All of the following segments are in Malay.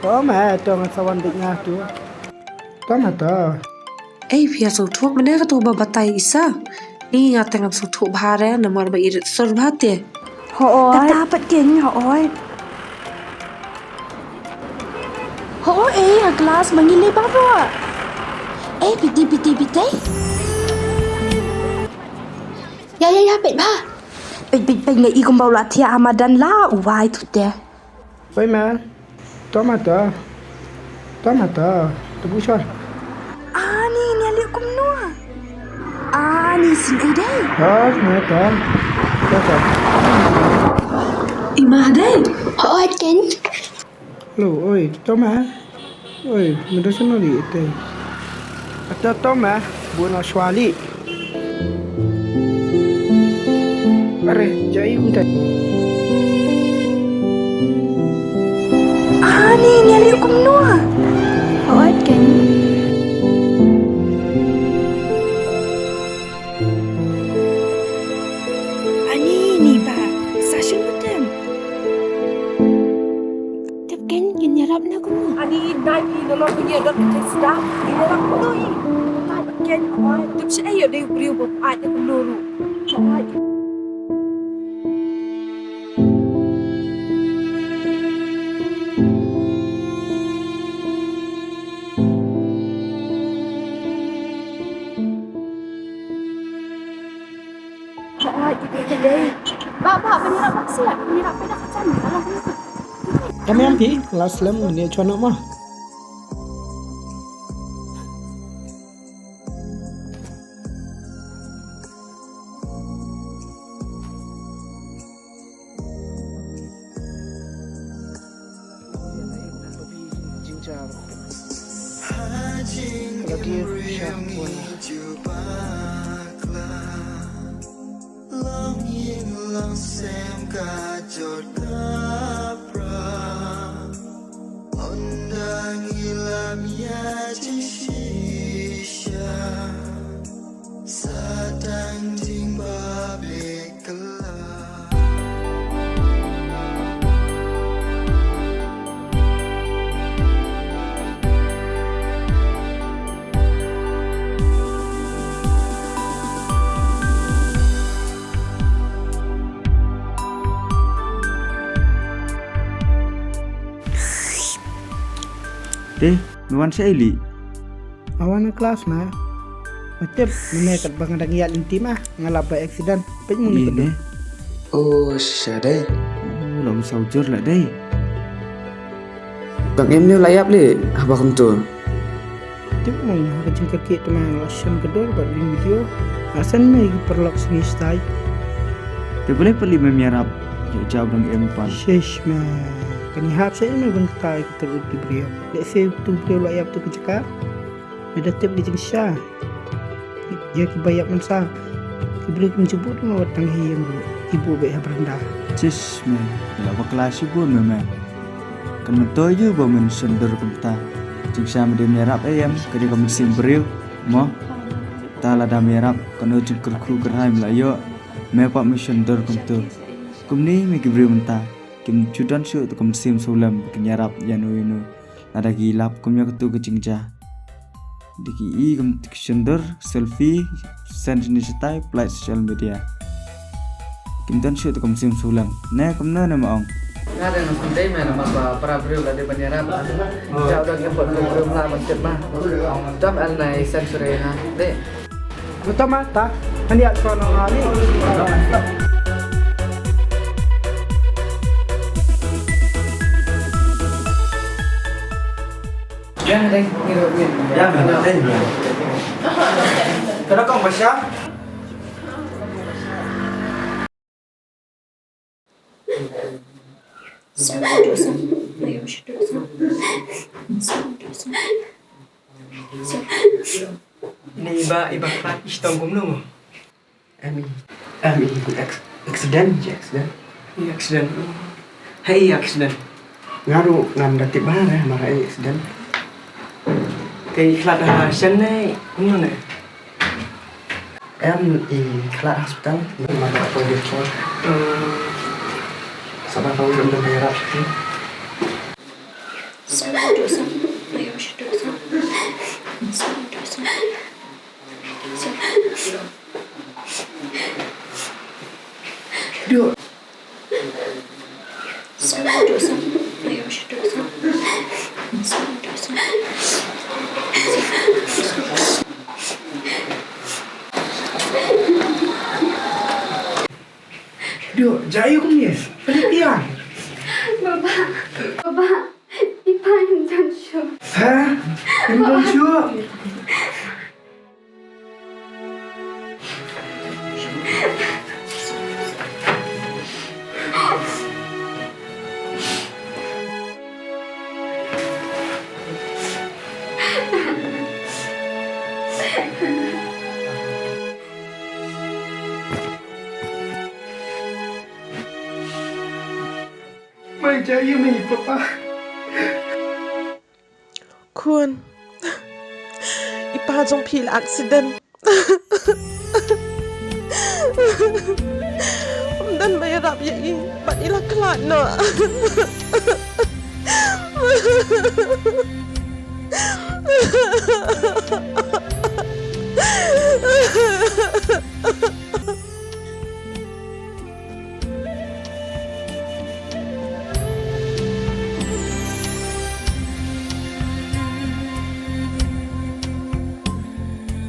Có mà cho ngân sao anh định nga chú. Có mà tờ. Ei pia so thuốc mà nè tu ba batai isa. Ni nga tengam so thuốc bahare na mar ba irit sor bhate. Họ dapat kenya oi. Họ a glass mangili ba ro. Piti. Ya bet ba. Bet ngai i kumbau la thia amadan la uai tu te. Vậy mà. Có mà tờ. Tôi bú cho. Ni ali kum no. Ni sin ai dai. Nè tờ. Ima dai. Họ oi ken. Lô ơi, tao mà. Ôi, mình đâu xem nó đi tê. Tao mà, buồn nó xóa đi. Are, jai unta. Ni ali kum no. Họ oi ken. Ni ba, sa shin mutem. Tep ken kin yarap na ko. Ani nai ni lo punya dot sdang. Ini rak noi. Tai ken oi. Tu se ayo dei briu bo ai te luru. Chai. Kami ampi, last lem ni cho nó mà. Deh, nuan saya li. Awan kelas mah. Macam mana kat bang Dariialin tim ngalap by accident. Pek muni Ini. Ồ, xả đây. Lòng sầu chốt lại đây. Các em nếu lại áp lệ, apa không tuh? Tip mong kecil kaki teman shem kedor buat video. Asan mai perlok sini stay. Tapi boleh pergi memiarap. Jauh dengan em pan. Shesh mah. Kani hap saya mai bang tai terus di beliau. Lehse tu beliau layap tu kecekak. Ada tip di jengsa. Dia kibayap mensa. Kibeli menjemput mau tanghi yang ibu baik beranda. Cis men, kalau kelas Shibun memang. Kan mentoy je bawa men sender kumta. Jengsa mede merap ayam, kadi kami simberiu. Mo, ta lada merap, kan ujung kerku kerhai melayu. Mepak mi sender kumtu. Kumni mi kiberiu menta. Kim chudan syu tu kum sim sulam kenyarap yanu inu. Ada gilap kumnya ketu kecingja. Diki I kum sender selfie send ni setai play social media. Kim dan syu tu kum sim sulam. Ne kum na nama ong. Nga ada nang day man nama para beliau la de penyarap. Jauh dah ngepot beliau lah macam mah. Jam alnai sensore ha. De. Betul mata. Hani at kono ngali. Ya, đây, Ya, mana đây? Kalau kau macam Ini iba kelat istong kumnu. Ami, accident. Accident. Hey, accident. Ngaruh ngam datib bara marai accident. Cái kelat shen này cũng này. Em kelat hospital mana apa dia cor. Sabar tahu belum bayar. Duk. Duk, jaya kumis. Penelitian. Bapak, Ipa yang jancu. Hah? Yang lucu. Mai jaya mai papa. คุณอีป้าจงผีละอักซิเดนผมดันไม่รับอย่างนี้ปัดอีละขลาดเนาะ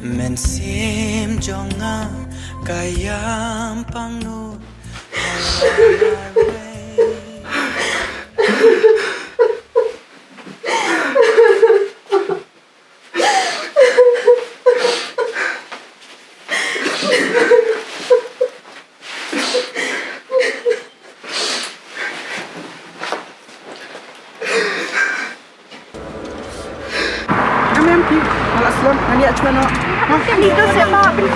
mynsiem jong kayam pangnu Malas lam, ani acuan no. Kan itu sebab pynmih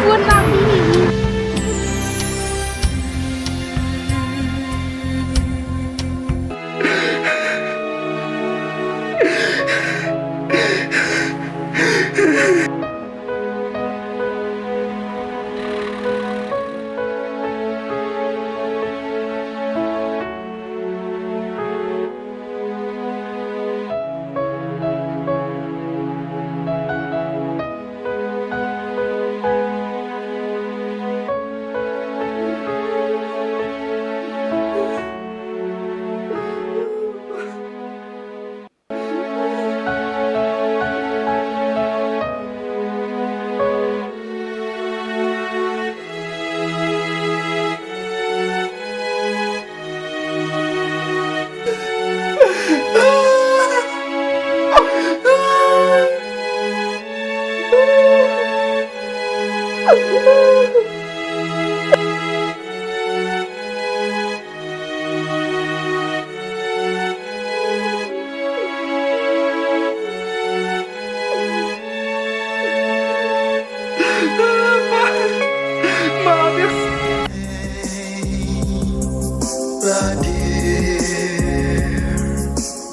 Rani.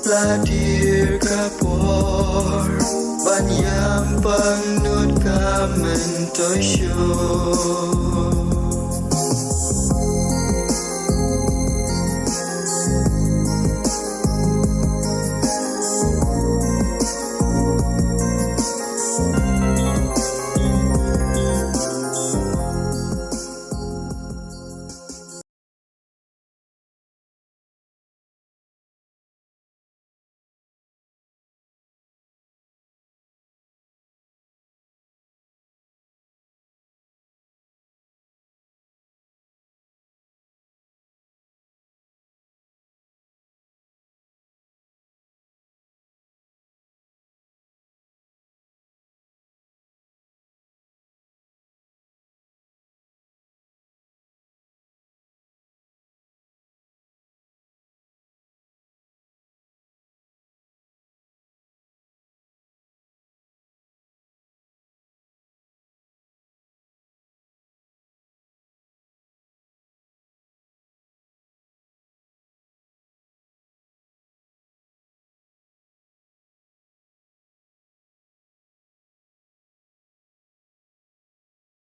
Ladir kapor Banyam panut kamen toysyo